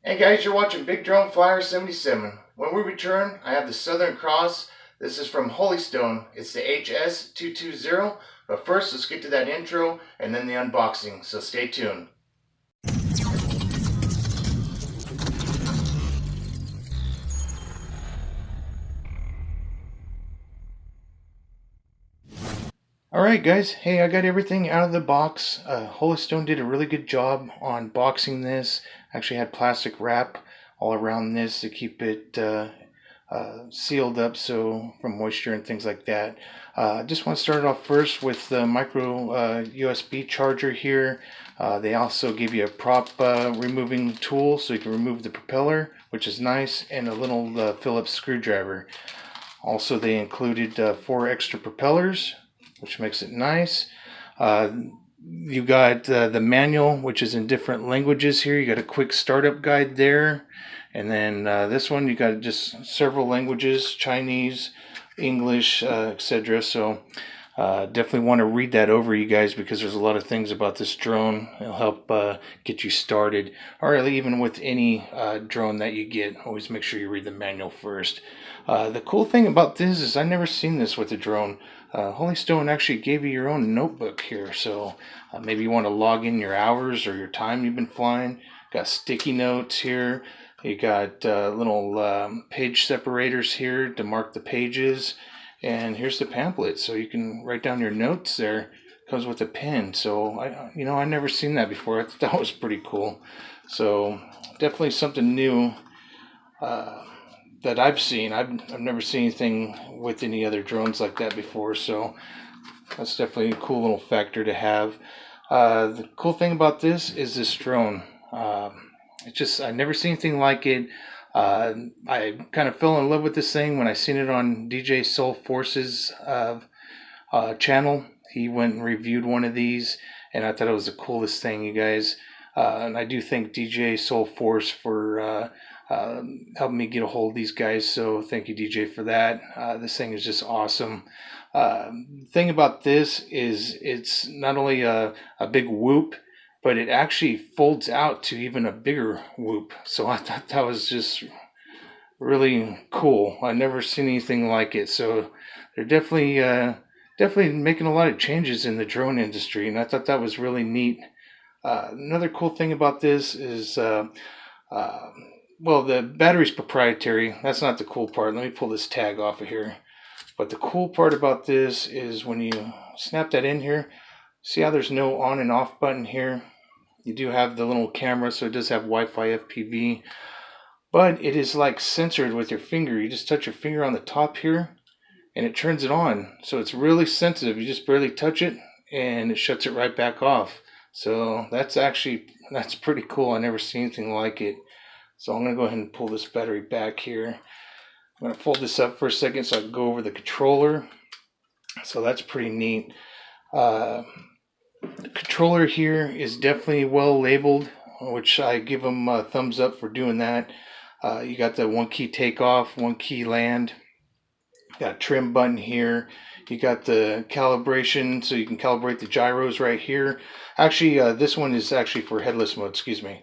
Hey guys, you're watching Big Drone Flyer 77. When we return, I have the Southern Cross. This is from Holystone. It's the HS220. But first, let's get to that intro and then the unboxing. So stay tuned. Alright guys, hey, I got everything out of the box. Holystone did a really good job on boxing this. Actually had plastic wrap all around this to keep it sealed up so from moisture and things like that. Just want to start off first with the micro USB charger here. They also give you a prop removing tool so you can remove the propeller, which is nice, and a little Phillips screwdriver. Also they included 4 extra propellers, which makes it nice. You got the manual, which is in different languages here. You got a quick startup guide there. And then this one, you got just several languages, Chinese, English, etc. So definitely want to read that over, you guys, because there's a lot of things about this drone. It'll help get you started, or even with any drone that you get. Always make sure you read the manual first. The cool thing about this is I've never seen this with a drone. Holystone actually gave you your own notebook here, so maybe you want to log in your hours or your time you've been flying. Got sticky notes here. You got little page separators here to mark the pages, and here's the pamphlet, so you can write down your notes there. Comes with a pen, so I've never seen that before. I thought that was pretty cool. So definitely something new that I've seen. I've never seen anything with any other drones like that before, so that's definitely a cool little factor to have. The cool thing about this is this drone. I've never seen anything like it. I kind of fell in love with this thing when I seen it on DJ Soul Force's channel. He went and reviewed one of these, and I thought it was the coolest thing, you guys. And I do thank DJ Soul Force for helping me get a hold of these guys, so thank you, DJ, for that. This thing is just awesome. The thing about this is it's not only a big whoop, but it actually folds out to even a bigger whoop. So I thought that was just really cool. I've never seen anything like it. So they're definitely making a lot of changes in the drone industry, and I thought that was really neat. Another cool thing about this is well, the battery's proprietary. That's not the cool part. Let me pull this tag off of here. But the cool part about this is when you snap that in here, see how there's no on and off button here? You do have the little camera, so it does have Wi-Fi FPV. But it is like censored with your finger. You just touch your finger on the top here, and it turns it on. So it's really sensitive. You just barely touch it, and it shuts it right back off. So that's pretty cool. I never seen anything like it. So I'm going to go ahead and pull this battery back here. I'm going to fold this up for a second so I can go over the controller. So that's pretty neat. The controller here is definitely well labeled, which I give them a thumbs up for doing that. You got the 1 key takeoff, 1 key land. Got a trim button here. You got the calibration, so you can calibrate the gyros right here. Actually, this one is actually for headless mode, excuse me.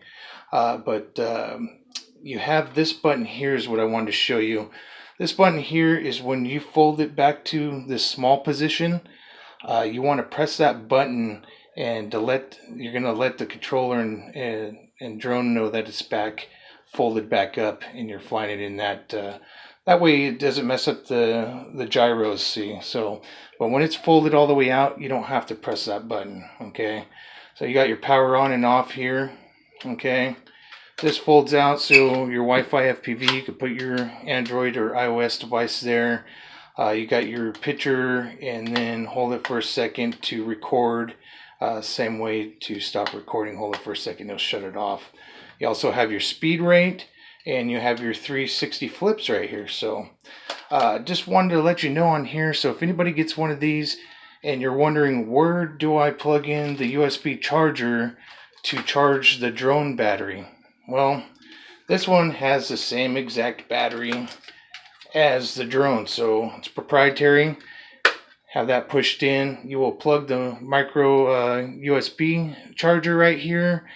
You have this button here is what I wanted to show you. This button here is when you fold it back to this small position. You want to press that button, and you're going to let the controller and drone know that it's folded back up, and you're flying it in that. That way it doesn't mess up the gyros, see. But when it's folded all the way out, you don't have to press that button, okay? So you got your power on and off here, okay? This folds out, so your Wi-Fi FPV, you can put your Android or iOS device there. You got your picture, and then hold it for a second to record. Same way to stop recording, hold it for a second, it'll shut it off. You also have your speed rate, and you have your 360 flips right here. So just wanted to let you know on here, so if anybody gets one of these and you're wondering where do I plug in the USB charger to charge the drone battery, well, this one has the same exact battery as the drone, so it's proprietary. Have that pushed in. You will plug the micro USB charger right here,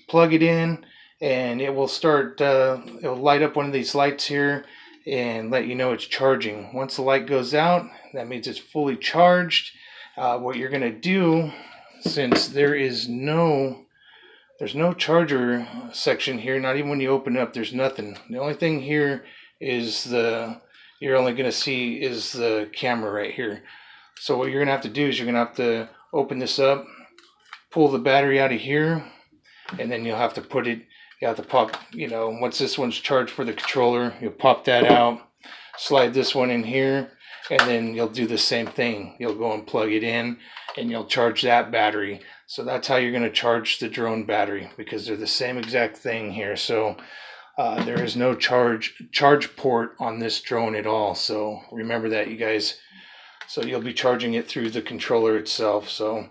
plug it in, and it will start, it'll light up one of these lights here and let you know it's charging. Once the light goes out, that means it's fully charged. What you're going to do, since there's no charger section here, not even when you open it up, there's nothing. The only thing here is you're only going to see is the camera right here. So what you're going to have to do is you're going to have to open this up, pull the battery out of here, and then you'll have to pop, once this one's charged for the controller, you'll pop that out, slide this one in here, and then you'll do the same thing. You'll go and plug it in, and you'll charge that battery. So that's how you're going to charge the drone battery, because they're the same exact thing here. So there is no charge port on this drone at all. So remember that, you guys. So you'll be charging it through the controller itself. So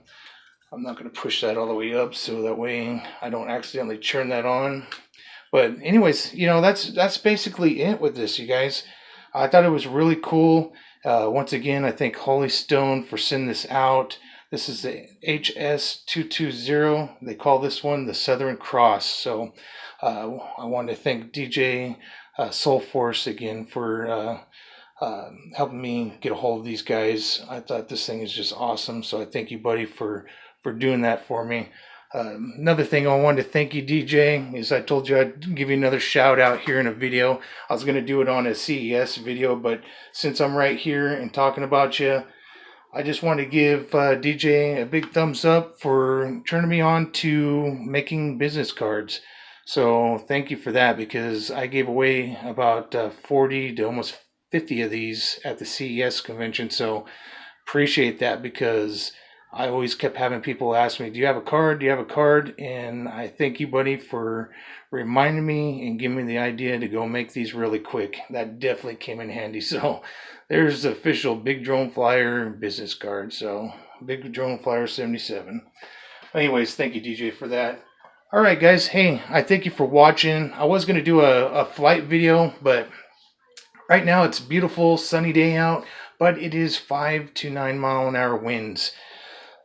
I'm not going to push that all the way up, so that way I don't accidentally turn that on. But anyways, that's basically it with this, you guys. I thought it was really cool. Once again, I thank Holy Stone for sending this out. This is the HS220. They call this one the Southern Cross. So I want to thank DJ Soul Force again for helping me get a hold of these guys. I thought this thing is just awesome. So I thank you, buddy, for doing that for me. Another thing I wanted to thank you, DJ, is I told you I'd give you another shout out here in a video. I was going to do it on a CES video, but since I'm right here and talking about you, I just want to give DJ a big thumbs up for turning me on to making business cards. So thank you for that, because I gave away about 40 to almost 50 of these at the CES convention. So appreciate that, because I always kept having people ask me, do you have a card? Do you have a card? And I thank you, buddy, for reminding me and giving me the idea to go make these really quick. That definitely came in handy. So there's the official Big Drone Flyer business card. So Big Drone Flyer 77. Anyways, thank you, DJ, for that. All right, guys. Hey, I thank you for watching. I was going to do a flight video, but right now it's a beautiful sunny day out, but it is 5 to 9 mile an hour winds.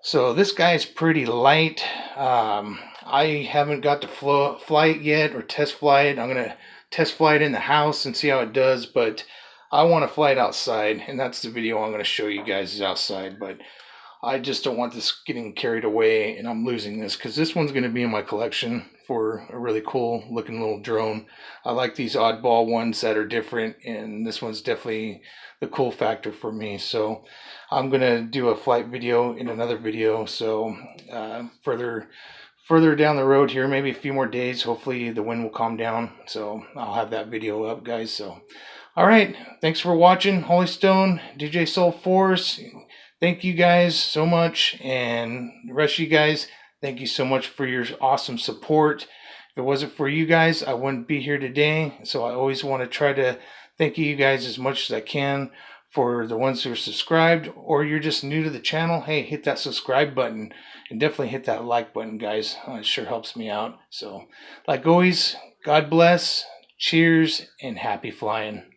So this guy is pretty light. I haven't got to fly it yet, or test fly it. I'm going to test fly it in the house and see how it does, but I want to fly it outside, and that's the video I'm going to show you guys is outside. But I just don't want this getting carried away and I'm losing this, because this one's going to be in my collection for a really cool looking little drone. I like these oddball ones that are different, and this one's definitely the cool factor for me. So I'm going to do a flight video in another video. So further down the road here, maybe a few more days, hopefully the wind will calm down. So I'll have that video up, guys. So all right, thanks for watching. Holy Stone, DJ Soul Force, thank you guys so much. And the rest of you guys, thank you so much for your awesome support. If it wasn't for you guys, I wouldn't be here today. So I always want to try to thank you guys as much as I can. For the ones who are subscribed, or you're just new to the channel, hey, hit that subscribe button and definitely hit that like button, guys. It sure helps me out. So like always, God bless, cheers, and happy flying.